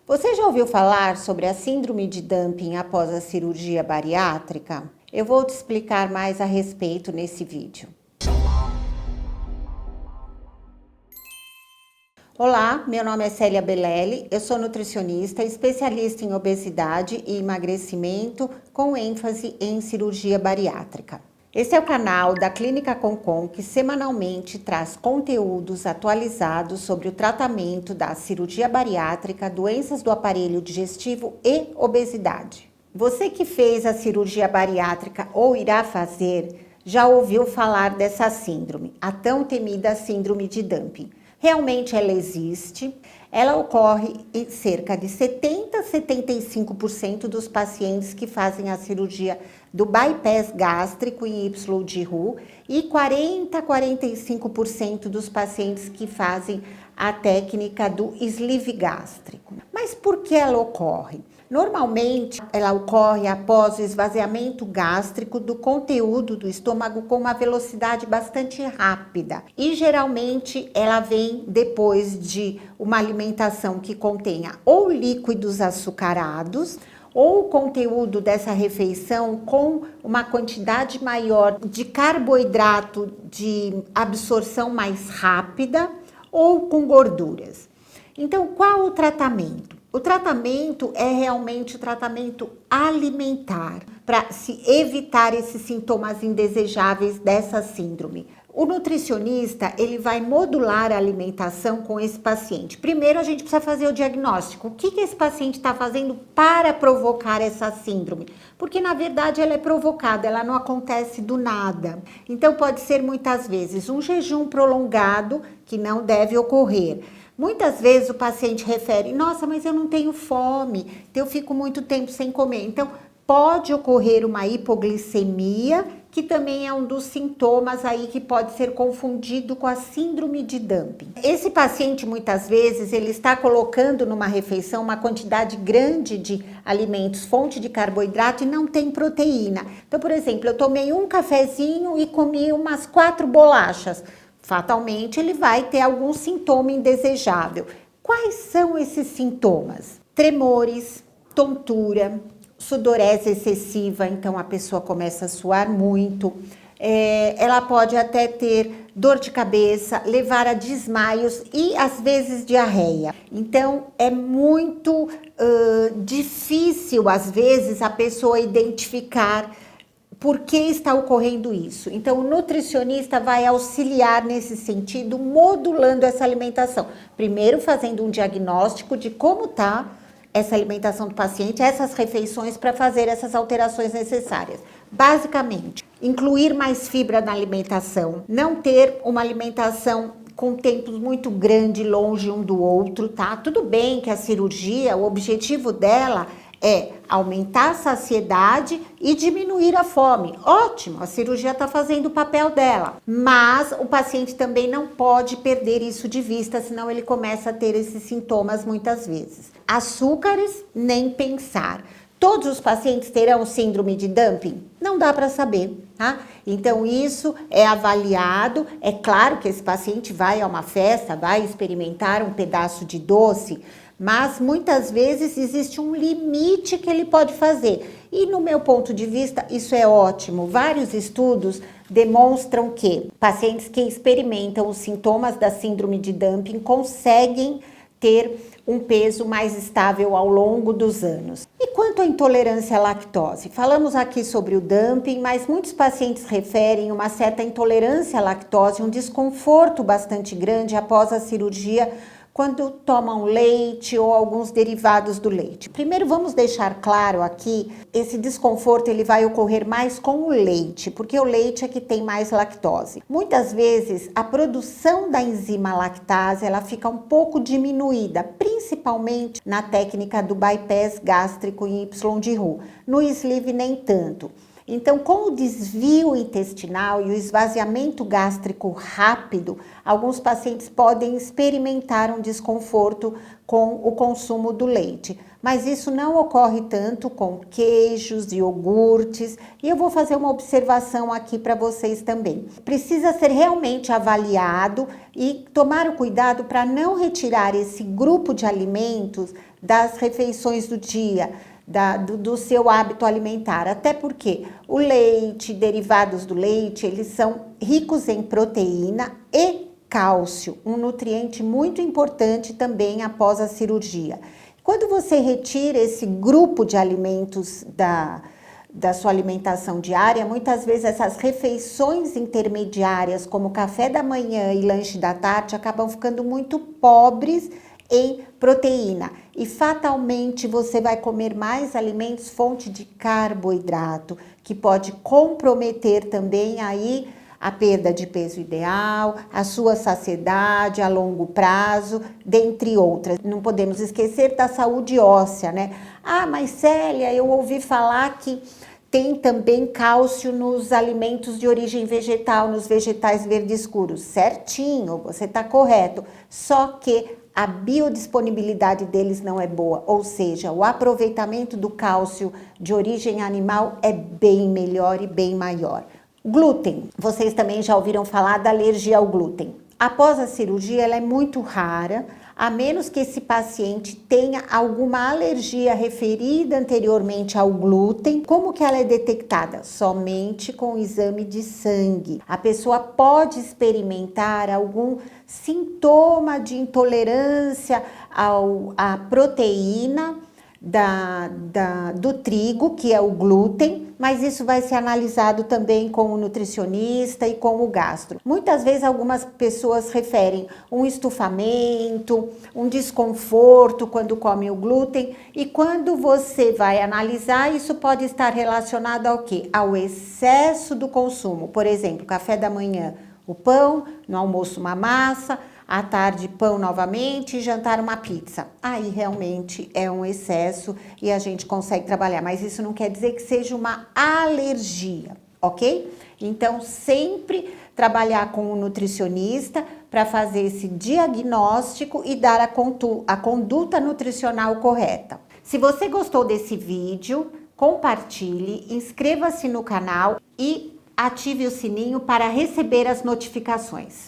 Você já ouviu falar sobre a síndrome de dumping após a cirurgia bariátrica? Eu vou te explicar mais a respeito nesse vídeo. Olá, meu nome é Célia Belelli, eu sou nutricionista, especialista em obesidade e emagrecimento com ênfase em cirurgia bariátrica. Esse é o canal da Clínica Concon, que semanalmente traz conteúdos atualizados sobre o tratamento da cirurgia bariátrica, doenças do aparelho digestivo e obesidade. Você que fez a cirurgia bariátrica ou irá fazer, já ouviu falar dessa síndrome, a tão temida síndrome de dumping. Realmente ela existe, ela ocorre em cerca de 70 a 75% dos pacientes que fazem a cirurgia do bypass gástrico em Y de Roux e 40 a 45% dos pacientes que fazem a técnica do sleeve gástrico. Mas por que ela ocorre? Normalmente, ela ocorre após o esvaziamento gástrico do conteúdo do estômago com uma velocidade bastante rápida. E geralmente ela vem depois de uma alimentação que contenha ou líquidos açucarados, ou o conteúdo dessa refeição com uma quantidade maior de carboidrato de absorção mais rápida, ou com gorduras. Então, qual o tratamento? O tratamento é realmente o tratamento alimentar, para se evitar esses sintomas indesejáveis dessa síndrome. O nutricionista, ele vai modular a alimentação com esse paciente. Primeiro, a gente precisa fazer o diagnóstico. O que esse paciente está fazendo para provocar essa síndrome? Porque, na verdade, ela é provocada, ela não acontece do nada. Então, pode ser, muitas vezes, um jejum prolongado, que não deve ocorrer. Muitas vezes o paciente refere, nossa, mas eu não tenho fome, então eu fico muito tempo sem comer. Então, pode ocorrer uma hipoglicemia, que também é um dos sintomas aí que pode ser confundido com a síndrome de dumping. Esse paciente, muitas vezes, ele está colocando numa refeição uma quantidade grande de alimentos, fonte de carboidrato e não tem proteína. Então, por exemplo, eu tomei um cafezinho e comi umas 4 bolachas. Fatalmente, ele vai ter algum sintoma indesejável. Quais são esses sintomas? Tremores, tontura, sudorese excessiva, então a pessoa começa a suar muito. Ela pode até ter dor de cabeça, levar a desmaios e, às vezes, diarreia. Então, é muito difícil, às vezes, a pessoa identificar por que está ocorrendo isso. Então, o nutricionista vai auxiliar nesse sentido, modulando essa alimentação. Primeiro, fazendo um diagnóstico de como está essa alimentação do paciente, essas refeições, para fazer essas alterações necessárias. Basicamente, incluir mais fibra na alimentação, não ter uma alimentação com tempos muito grande, longe um do outro, tá? Tudo bem que a cirurgia, o objetivo dela é aumentar a saciedade e diminuir a fome. Ótimo, a cirurgia está fazendo o papel dela. Mas o paciente também não pode perder isso de vista, senão ele começa a ter esses sintomas muitas vezes. Açúcares, nem pensar. Todos os pacientes terão síndrome de dumping? Não dá para saber, tá? Então, isso é avaliado. É claro que esse paciente vai a uma festa, vai experimentar um pedaço de doce, mas muitas vezes existe um limite que ele pode fazer. E no meu ponto de vista, isso é ótimo. Vários estudos demonstram que pacientes que experimentam os sintomas da síndrome de dumping conseguem ter um peso mais estável ao longo dos anos. E quanto à intolerância à lactose? Falamos aqui sobre o dumping, mas muitos pacientes referem uma certa intolerância à lactose, um desconforto bastante grande após a cirurgia, quando tomam leite ou alguns derivados do leite. Primeiro, vamos deixar claro aqui, esse desconforto ele vai ocorrer mais com o leite, porque o leite é que tem mais lactose. Muitas vezes, a produção da enzima lactase, ela fica um pouco diminuída, principalmente na técnica do bypass gástrico em Y de Roux. No sleeve, nem tanto. Então, com o desvio intestinal e o esvaziamento gástrico rápido, alguns pacientes podem experimentar um desconforto com o consumo do leite. mas isso não ocorre tanto com queijos, iogurtes, e eu vou fazer uma observação aqui para vocês também. Precisa ser realmente avaliado e tomar o cuidado para não retirar esse grupo de alimentos das refeições do dia, do seu hábito alimentar, até porque o leite, derivados do leite, eles são ricos em proteína e cálcio, um nutriente muito importante também após a cirurgia. Quando você retira esse grupo de alimentos da sua alimentação diária, muitas vezes essas refeições intermediárias, como café da manhã e lanche da tarde, acabam ficando muito pobres em proteína e fatalmente você vai comer mais alimentos fonte de carboidrato, que pode comprometer também aí a perda de peso ideal, a sua saciedade a longo prazo, dentre outras. Não podemos esquecer da saúde óssea, né? Ah, mas Célia, eu ouvi falar que tem também cálcio nos alimentos de origem vegetal, nos vegetais verdes escuros. Certinho, você está correto. Só que a biodisponibilidade deles não é boa, ou seja, o aproveitamento do cálcio de origem animal é bem melhor e bem maior. Glúten, vocês também já ouviram falar da alergia ao glúten. Após a cirurgia, ela é muito rara, a menos que esse paciente tenha alguma alergia referida anteriormente ao glúten. Como que ela é detectada? Somente com o exame de sangue. A pessoa pode experimentar algum sintoma de intolerância à proteína do trigo, que é o glúten, mas isso vai ser analisado também com o nutricionista e com o gastro. Muitas vezes algumas pessoas referem um estufamento, um desconforto quando comem o glúten, e quando você vai analisar, isso pode estar relacionado ao quê? Ao excesso do consumo. Por exemplo, café da manhã, o pão, no almoço uma massa, à tarde pão novamente e jantar uma pizza. Aí realmente é um excesso e a gente consegue trabalhar, mas isso não quer dizer que seja uma alergia, ok? Então sempre trabalhar com o nutricionista para fazer esse diagnóstico e dar a conduta nutricional correta. Se você gostou desse vídeo, compartilhe, inscreva-se no canal e ative o sininho para receber as notificações.